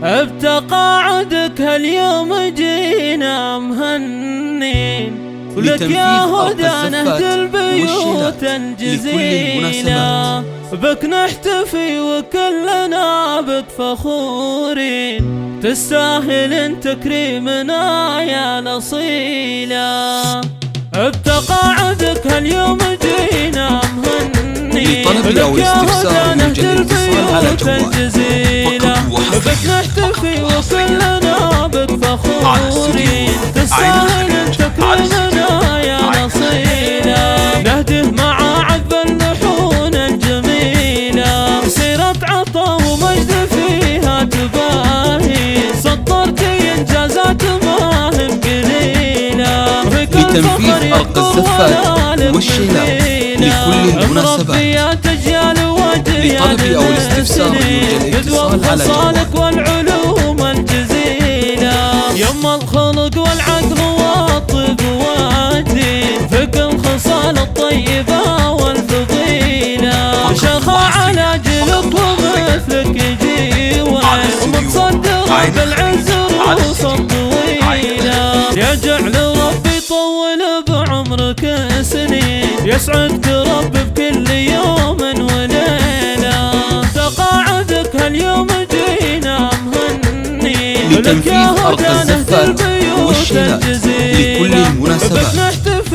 بتقاعدك هاليوم جينا مهنين، ولك يا هدى نهدي البيوت الجزيلة، بك نحتفي وكلنا بك فخورين، تستاهل تكريمنا يا الأصيلة. بتقاعدك هاليوم جينا مهنين، لطلب أو استفسار يوجد الاتصال على جوال بك نحتفي وكلنا بك فخورين، تستاهل تكريمنا يا الأصيلة، نهده مع عذب اللحون الجميلة، سيرة عطا ومجد فيها تباهي، سطرتي إنجازات ما هي قليلة، لتنفيذ أرق الزفات والشيلات لكل المناسبات. لطلب أو الاستفسار يوجد الاتصال على جوال والعلوم الجزيلة، يما الخلق والعقل والطب والدين، فك الخصال الطيبة والفضيلة، شخا على جلب ومثلك جيوان، ومتصدر بالعز روس الطويلة، يجعل ربي يطول بعمرك سنين، يسعدك رب بكل يوم وليلة، تقاعدك هاليوم جينا مهنين، لتنفيذ أرق الزفات والشيلات لكل المناسبات.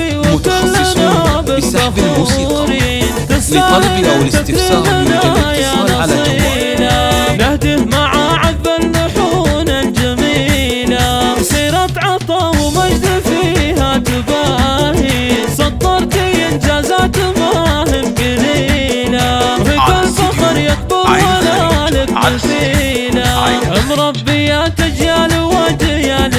متخصصون بسحب الموسيقى. لطلب أو الاستفسار يوجد الاتصال على جوال، نهده مع عذب اللحون الجميلة، سيرة عطا ومجد فيها تباهي، سطرتي إنجازات ما هي قليلة، وفي الفخر يكبر ولا لك مثيلة، مربيات أجيال وأجيال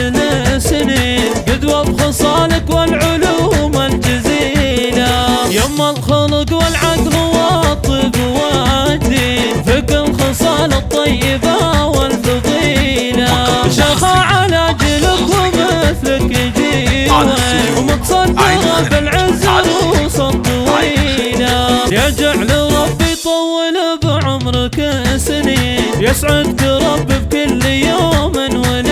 سنين، قدوة بخصالك والعلوم الجزيلة، يما الخلق والعقل والطب والدين، فك الخصال الطيبة والفضيلة، شخا على جلب ومثلك جيوان، ومتصدرة بالعز روس الطويلة، يجعل ربي يطول بعمرك سنين، يسعدك رب بكل يوم وليلة.